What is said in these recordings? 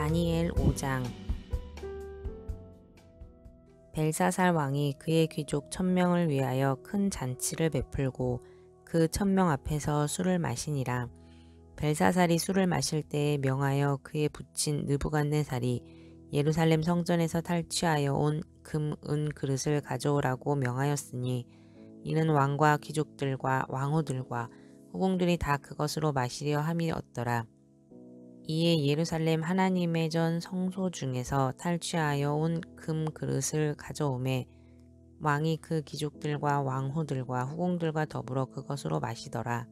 다니엘 5장. 벨사살 왕이 그의 귀족 1000명을 위하여 큰 잔치를 베풀고 그 1000명 앞에서 술을 마시니라. 벨사살이 술을 마실 때에 명하여 그의 부친 느부갓네살이 예루살렘 성전에서 탈취하여 온 금, 은 그릇을 가져오라고 명하였으니 이는 왕과 귀족들과 왕후들과 후궁들이 다 그것으로 마시려 함이었더라. 이에 예루살렘 하나님의 전 성소 중에서 탈취하여 온 금 그릇을 가져오매 왕이 그 귀족들과 왕후들과 후궁들과 더불어 그것으로 마시더라.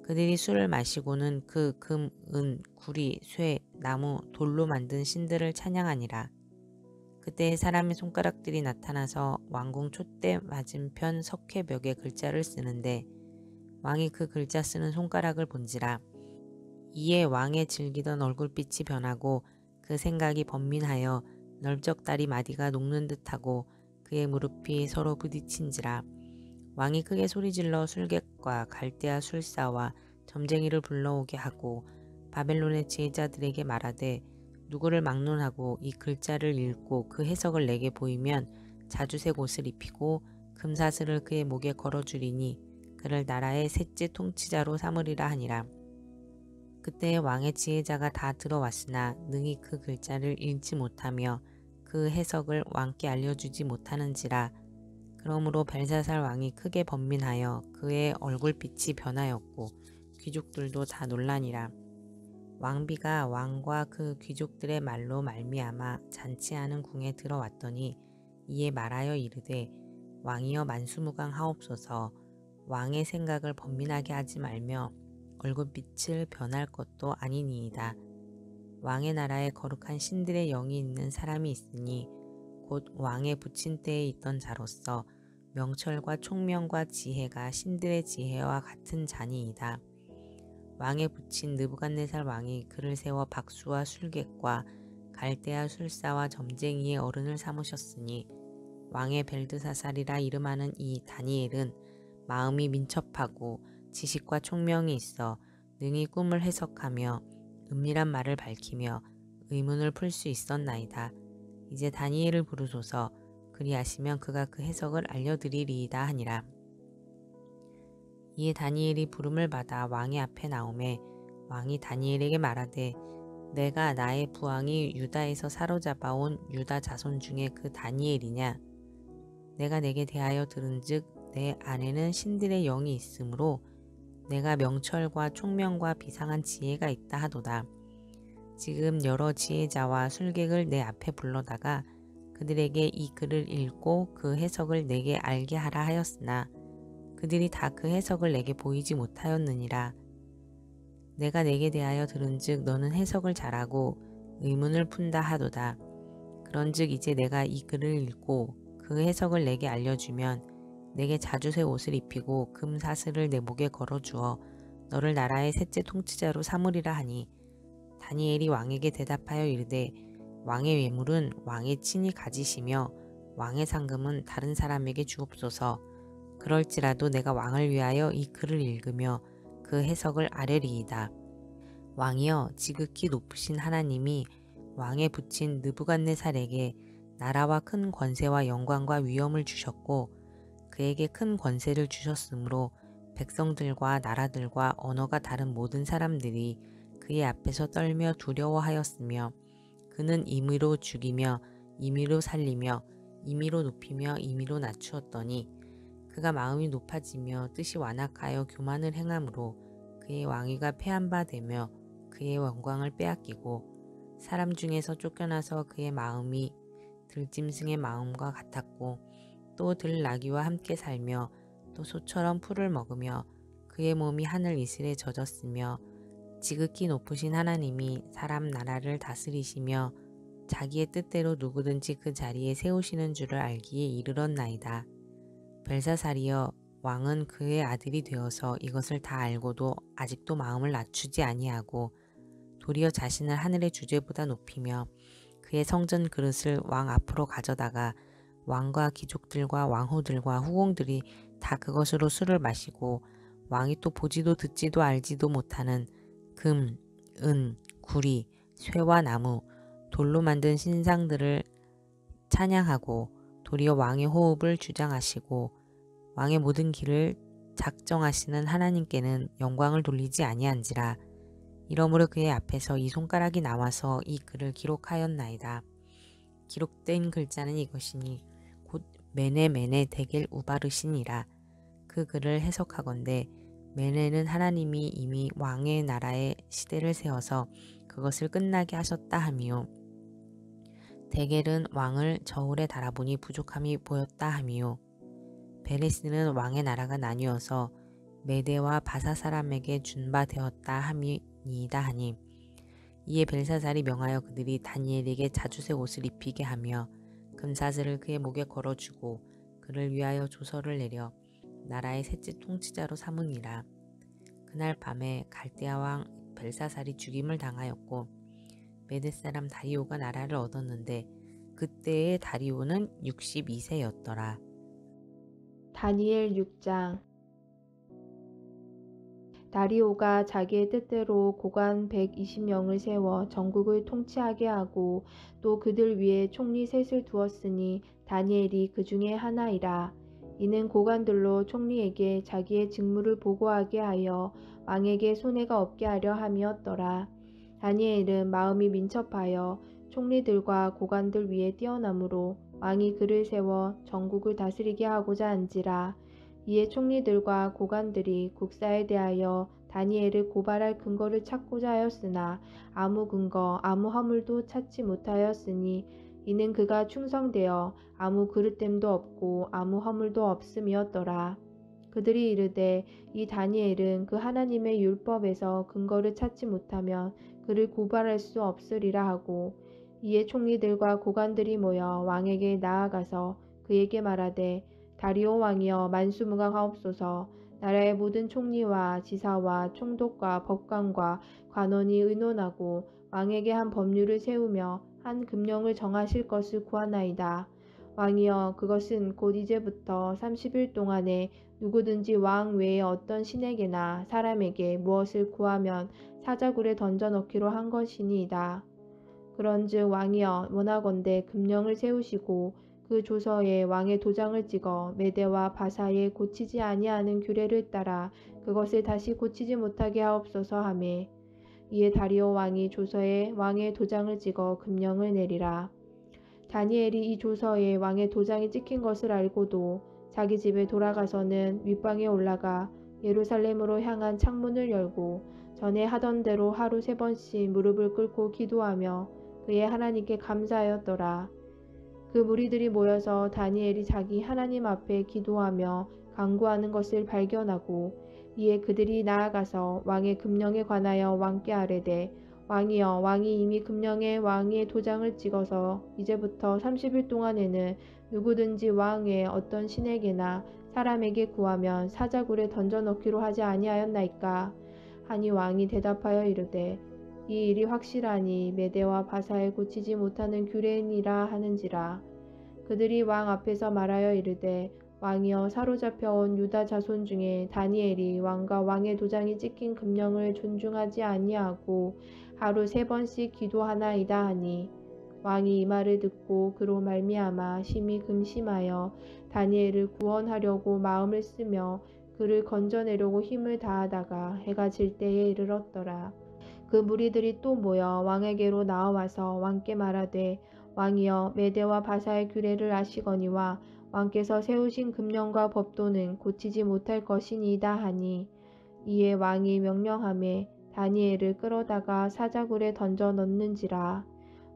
그들이 술을 마시고는 그 금, 은, 구리, 쇠, 나무, 돌로 만든 신들을 찬양하니라. 그때 사람의 손가락들이 나타나서 왕궁 촛대 맞은편 석회벽에 글자를 쓰는데 왕이 그 글자 쓰는 손가락을 본지라. 이에 왕의 즐기던 얼굴빛이 변하고 그 생각이 번민하여 넓적다리 마디가 녹는 듯하고 그의 무릎이 서로 부딪힌지라. 왕이 크게 소리질러 술객과 갈대아 술사와 점쟁이를 불러오게 하고 바벨론의 지혜자들에게 말하되 누구를 막론하고 이 글자를 읽고 그 해석을 내게 보이면 자주색 옷을 입히고 금사슬을 그의 목에 걸어주리니 그를 나라의 셋째 통치자로 삼으리라 하니라. 그때 왕의 지혜자가 다 들어왔으나 능히 그 글자를 읽지 못하며 그 해석을 왕께 알려주지 못하는지라. 그러므로 벨사살 왕이 크게 번민하여 그의 얼굴빛이 변하였고 귀족들도 다 놀라니라. 왕비가 왕과 그 귀족들의 말로 말미암아 잔치하는 궁에 들어왔더니 이에 말하여 이르되 왕이여 만수무강하옵소서. 왕의 생각을 번민하게 하지 말며 얼굴빛을 변할 것도 아니니이다. 왕의 나라에 거룩한 신들의 영이 있는 사람이 있으니 곧 왕의 부친 때에 있던 자로서 명철과 총명과 지혜가 신들의 지혜와 같은 자니이다. 왕의 부친 느부갓네살 왕이 그를 세워 박수와 술객과 갈대아 술사와 점쟁이의 어른을 삼으셨으니 왕의 벨드사살이라 이름하는 이 다니엘은 마음이 민첩하고 지식과 총명이 있어 능히 꿈을 해석하며 은밀한 말을 밝히며 의문을 풀 수 있었나이다. 이제 다니엘을 부르소서. 그리하시면 그가 그 해석을 알려드리리이다 하니라. 이에 다니엘이 부름을 받아 왕의 앞에 나오매 왕이 다니엘에게 말하되 내가 나의 부왕이 유다에서 사로잡아온 유다 자손 중에 그 다니엘이냐? 내가 내게 대하여 들은즉 내 안에는 신들의 영이 있으므로 내가 명철과 총명과 비상한 지혜가 있다 하도다. 지금 여러 지혜자와 술객을 내 앞에 불러다가 그들에게 이 글을 읽고 그 해석을 내게 알게 하라 하였으나 그들이 다 그 해석을 내게 보이지 못하였느니라. 내가 내게 대하여 들은즉 너는 해석을 잘하고 의문을 푼다 하도다. 그런즉 이제 내가 이 글을 읽고 그 해석을 내게 알려주면 내게 자주색 옷을 입히고 금사슬을 내 목에 걸어주어 너를 나라의 셋째 통치자로 삼으리라 하니 다니엘이 왕에게 대답하여 이르되 왕의 외물은 왕의 친히 가지시며 왕의 상금은 다른 사람에게 주옵소서. 그럴지라도 내가 왕을 위하여 이 글을 읽으며 그 해석을 아뢰리이다. 왕이여 지극히 높으신 하나님이 왕의 부친 느부갓네살에게 나라와 큰 권세와 영광과 위엄을 주셨고 그에게 큰 권세를 주셨으므로 백성들과 나라들과 언어가 다른 모든 사람들이 그의 앞에서 떨며 두려워하였으며 그는 임의로 죽이며 임의로 살리며 임의로 높이며 임의로 낮추었더니 그가 마음이 높아지며 뜻이 완악하여 교만을 행함으로 그의 왕위가 패한 바 되며 그의 영광을 빼앗기고 사람 중에서 쫓겨나서 그의 마음이 들짐승의 마음과 같았고 또 들나귀와 함께 살며 또 소처럼 풀을 먹으며 그의 몸이 하늘 이슬에 젖었으며 지극히 높으신 하나님이 사람 나라를 다스리시며 자기의 뜻대로 누구든지 그 자리에 세우시는 줄을 알기에 이르렀나이다. 벨사살이여 왕은 그의 아들이 되어서 이것을 다 알고도 아직도 마음을 낮추지 아니하고 도리어 자신을 하늘의 주제보다 높이며 그의 성전 그릇을 왕 앞으로 가져다가 왕과 귀족들과 왕후들과 후궁들이 다 그것으로 술을 마시고 왕이 또 보지도 듣지도 알지도 못하는 금, 은, 구리, 쇠와 나무, 돌로 만든 신상들을 찬양하고 도리어 왕의 호흡을 주장하시고 왕의 모든 길을 작정하시는 하나님께는 영광을 돌리지 아니한지라. 이러므로 그의 앞에서 이 손가락이 나와서 이 글을 기록하였나이다. 기록된 글자는 이것이니 곧 메네 데겔 우바르시니라. 그 글을 해석하건대 메네는 하나님이 이미 왕의 나라의 시대를 세워서 그것을 끝나게 하셨다 하미요. 데겔은 왕을 저울에 달아보니 부족함이 보였다 하미요. 베레스는 왕의 나라가 나뉘어서 메대와 바사 사람에게 준 바 되었다 함이니이다 하니. 이에 벨사살이 명하여 그들이 다니엘에게 자주색 옷을 입히게 하며 금사슬을 그의 목에 걸어주고 그를 위하여 조서를 내려 나라의 셋째 통치자로 삼으니라. 그날 밤에 갈대아 왕 벨사살이 죽임을 당하였고 메대 사람 다리오가 나라를 얻었는데 그때의 다리오는 62세였더라. 다니엘 6장. 다리오가 자기의 뜻대로 고관 120명을 세워 전국을 통치하게 하고 또 그들 위에 총리 셋을 두었으니 다니엘이 그 중에 하나이라. 이는 고관들로 총리에게 자기의 직무를 보고하게 하여 왕에게 손해가 없게 하려 함이었더라. 다니엘은 마음이 민첩하여 총리들과 고관들 위에 뛰어나므로 왕이 그를 세워 전국을 다스리게 하고자 한지라. 이에 총리들과 고관들이 국사에 대하여 다니엘을 고발할 근거를 찾고자 하였으나 아무 근거 아무 허물도 찾지 못하였으니 이는 그가 충성되어 아무 그릇됨도 없고 아무 허물도 없음이었더라. 그들이 이르되 이 다니엘은 그 하나님의 율법에서 근거를 찾지 못하면 그를 고발할 수 없으리라 하고 이에 총리들과 고관들이 모여 왕에게 나아가서 그에게 말하되 다리오 왕이여 만수무강하옵소서. 나라의 모든 총리와 지사와 총독과 법관과 관원이 의논하고 왕에게 한 법률을 세우며 한 금령을 정하실 것을 구하나이다. 왕이여 그것은 곧 이제부터 30일 동안에 누구든지 왕 외에 어떤 신에게나 사람에게 무엇을 구하면 사자굴에 던져 넣기로 한 것이니이다. 그런즉 왕이여 원하건대 금령을 세우시고 그 조서에 왕의 도장을 찍어 메대와 바사에 고치지 아니하는 규례를 따라 그것을 다시 고치지 못하게 하옵소서 하매 이에 다리오 왕이 조서에 왕의 도장을 찍어 금령을 내리라. 다니엘이 이 조서에 왕의 도장이 찍힌 것을 알고도 자기 집에 돌아가서는 윗방에 올라가 예루살렘으로 향한 창문을 열고 전에 하던 대로 하루 3번씩 무릎을 꿇고 기도하며 그의 하나님께 감사하였더라. 그 무리들이 모여서 다니엘이 자기 하나님 앞에 기도하며 간구하는 것을 발견하고 이에 그들이 나아가서 왕의 금령에 관하여 왕께 아뢰되 왕이여 왕이 이미 금령에 왕의 도장을 찍어서 이제부터 30일 동안에는 누구든지 왕 외에 어떤 신에게나 사람에게 구하면 사자굴에 던져 넣기로 하지 아니하였나이까 하니 왕이 대답하여 이르되 이 일이 확실하니 메대와 바사에 고치지 못하는 규례니라 하는지라. 그들이 왕 앞에서 말하여 이르되 왕이여 사로잡혀온 유다 자손 중에 다니엘이 왕과 왕의 도장이 찍힌 금령을 존중하지 아니하고 하루 3번씩 기도하나이다 하니 왕이 이 말을 듣고 그로 말미암아 심히 근심하여 다니엘을 구원하려고 마음을 쓰며 그를 건져내려고 힘을 다하다가 해가 질 때에 이르렀더라. 그 무리들이 또 모여 왕에게로 나와서 왕께 말하되 왕이여 메대와 바사의 규례를 아시거니와 왕께서 세우신 금령과 법도는 고치지 못할 것이니이다 하니 이에 왕이 명령하매 다니엘을 끌어다가 사자굴에 던져 넣는지라.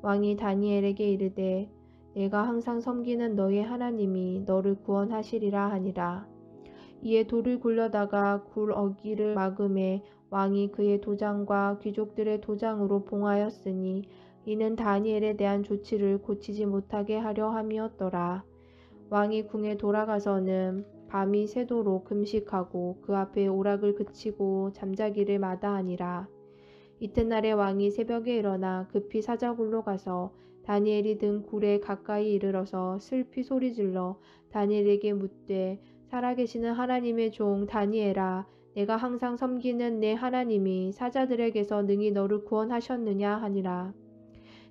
왕이 다니엘에게 이르되 내가 항상 섬기는 너의 하나님이 너를 구원하시리라 하니라. 이에 돌을 굴려다가 굴 어귀를 막음에 왕이 그의 도장과 귀족들의 도장으로 봉하였으니 이는 다니엘에 대한 조치를 고치지 못하게 하려 함이었더라. 왕이 궁에 돌아가서는 밤이 새도록 금식하고 그 앞에 오락을 그치고 잠자기를 마다하니라. 이튿날에 왕이 새벽에 일어나 급히 사자굴로 가서 다니엘이 든 굴에 가까이 이르러서 슬피 소리질러 다니엘에게 묻되 살아계시는 하나님의 종 다니엘아 내가 항상 섬기는 내 하나님이 사자들에게서 능히 너를 구원하셨느냐 하니라.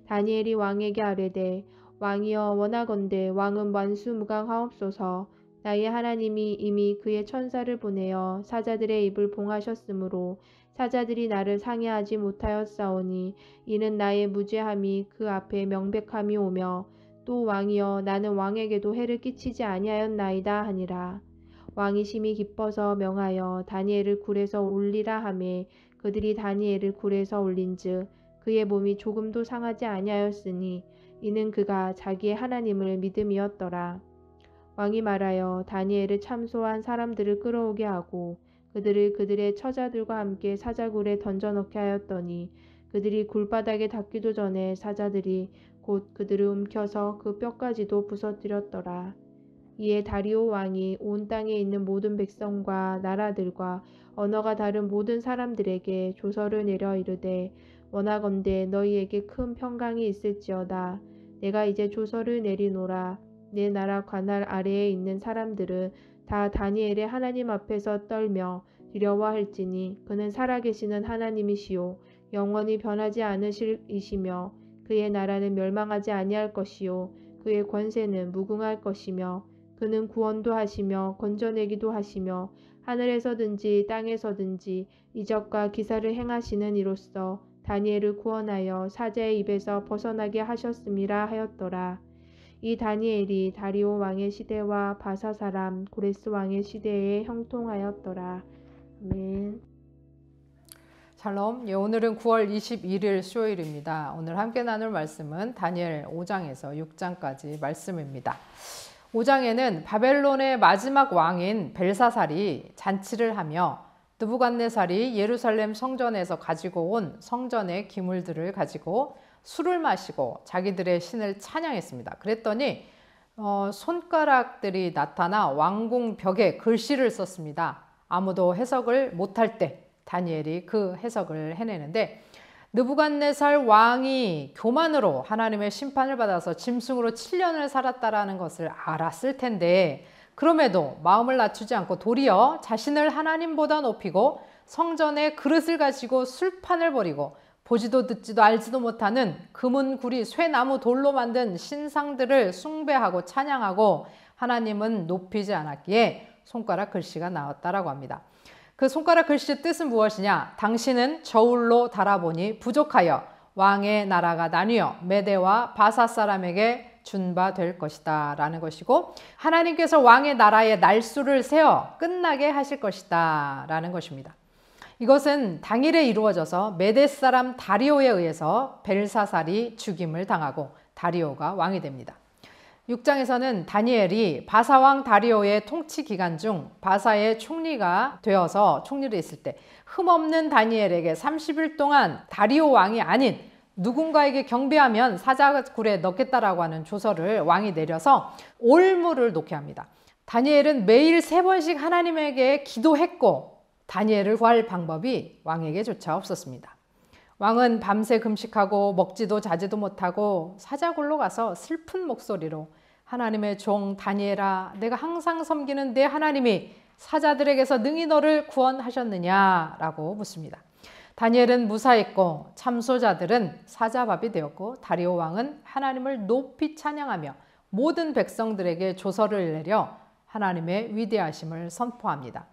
다니엘이 왕에게 아뢰되 왕이여 원하건대 왕은 만수무강하옵소서. 나의 하나님이 이미 그의 천사를 보내어 사자들의 입을 봉하셨으므로 사자들이 나를 상해하지 못하였사오니 이는 나의 무죄함이 그 앞에 명백함이 오며 또 왕이여 나는 왕에게도 해를 끼치지 아니하였나이다 하니라. 왕이 심히 기뻐서 명하여 다니엘을 굴에서 올리라 하매 그들이 다니엘을 굴에서 올린즉 그의 몸이 조금도 상하지 아니하였으니 이는 그가 자기의 하나님을 믿음이었더라. 왕이 말하여 다니엘을 참소한 사람들을 끌어오게 하고 그들을 그들의 처자들과 함께 사자굴에 던져넣게 하였더니 그들이 굴바닥에 닿기도 전에 사자들이 곧 그들을 움켜서 그 뼈까지도 부서뜨렸더라. 이에 다리오 왕이 온 땅에 있는 모든 백성과 나라들과 언어가 다른 모든 사람들에게 조서를 내려 이르되 원하건대 너희에게 큰 평강이 있을지어다. 내가 이제 조서를 내리노라. 내 나라 관할 아래에 있는 사람들은 다 다니엘의 하나님 앞에서 떨며 두려워할지니 그는 살아계시는 하나님이시요 영원히 변하지 않으실 이시며 그의 나라는 멸망하지 아니할 것이요 그의 권세는 무궁할 것이며 그는 구원도 하시며 건져내기도 하시며 하늘에서든지 땅에서든지 이적과 기사를 행하시는 이로써 다니엘을 구원하여 사자의 입에서 벗어나게 하셨음이라 하였더라. 이 다니엘이 다리오 왕의 시대와 바사 사람 고레스 왕의 시대에 형통하였더라. 아멘. 샬롬. 오늘은 9월 21일 수요일입니다. 오늘 함께 나눌 말씀은 다니엘 5장에서 6장까지 말씀입니다. 5장에는 바벨론의 마지막 왕인 벨사살이 잔치를 하며 느부갓네살이 예루살렘 성전에서 가지고 온 성전의 기물들을 가지고 술을 마시고 자기들의 신을 찬양했습니다. 그랬더니 손가락들이 나타나 왕궁 벽에 글씨를 썼습니다. 아무도 해석을 못할 때 다니엘이 그 해석을 해내는데 느부갓네살 왕이 교만으로 하나님의 심판을 받아서 짐승으로 7년을 살았다라는 것을 알았을 텐데 그럼에도 마음을 낮추지 않고 도리어 자신을 하나님보다 높이고 성전에 그릇을 가지고 술판을 벌이고 보지도 듣지도 알지도 못하는 금은 구리 쇠나무 돌로 만든 신상들을 숭배하고 찬양하고 하나님은 높이지 않았기에 손가락 글씨가 나왔다라고 합니다. 그 손가락 글씨의 뜻은 무엇이냐? 당신은 저울로 달아보니 부족하여 왕의 나라가 나뉘어 메대와 바사 사람에게 준 바 될 것이다 라는 것이고 하나님께서 왕의 나라의 날수를 세어 끝나게 하실 것이다 라는 것입니다. 이것은 당일에 이루어져서 메대 사람 다리오에 의해서 벨사살이 죽임을 당하고 다리오가 왕이 됩니다. 6장에서는 다니엘이 바사왕 다리오의 통치 기간 중 바사의 총리가 되어서 총리를 했을 때 흠없는 다니엘에게 30일 동안 다리오 왕이 아닌 누군가에게 경배하면 사자굴에 넣겠다라고 하는 조서를 왕이 내려서 올무를 놓게 합니다. 다니엘은 매일 3번씩 하나님에게 기도했고 다니엘을 구할 방법이 왕에게조차 없었습니다. 왕은 밤새 금식하고 먹지도 자지도 못하고 사자굴로 가서 슬픈 목소리로 하나님의 종 다니엘아, 내가 항상 섬기는 내 하나님이 사자들에게서 능히 너를 구원하셨느냐라고 묻습니다. 다니엘은 무사했고 참소자들은 사자밥이 되었고 다리오 왕은 하나님을 높이 찬양하며 모든 백성들에게 조서를 내려 하나님의 위대하심을 선포합니다.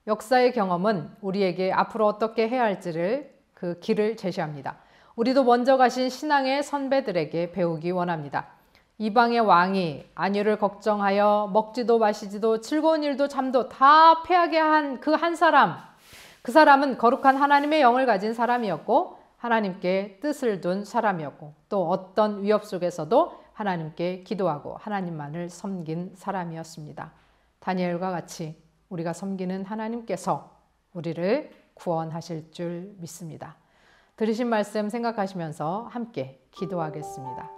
역사의 경험은 우리에게 앞으로 어떻게 해야 할지를 그 길을 제시합니다. 우리도 먼저 가신 신앙의 선배들에게 배우기 원합니다. 이방의 왕이 안위를 걱정하여 먹지도 마시지도 즐거운 일도 잠도 다 패하게 한 그 한 사람, 그 사람은 거룩한 하나님의 영을 가진 사람이었고 하나님께 뜻을 둔 사람이었고 또 어떤 위협 속에서도 하나님께 기도하고 하나님만을 섬긴 사람이었습니다. 다니엘과 같이 우리가 섬기는 하나님께서 우리를 구원하실 줄 믿습니다. 들으신 말씀 생각하시면서 함께 기도하겠습니다.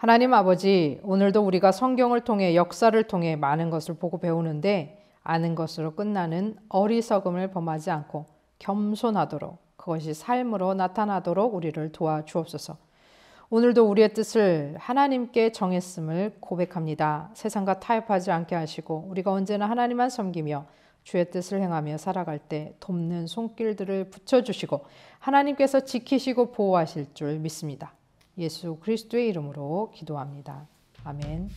하나님 아버지, 오늘도 우리가 성경을 통해 역사를 통해 많은 것을 보고 배우는데 아는 것으로 끝나는 어리석음을 범하지 않고 겸손하도록 그것이 삶으로 나타나도록 우리를 도와주옵소서. 오늘도 우리의 뜻을 하나님께 정했음을 고백합니다. 세상과 타협하지 않게 하시고 우리가 언제나 하나님만 섬기며 주의 뜻을 행하며 살아갈 때 돕는 손길들을 붙여주시고 하나님께서 지키시고 보호하실 줄 믿습니다. 예수 그리스도의 이름으로 기도합니다. 아멘.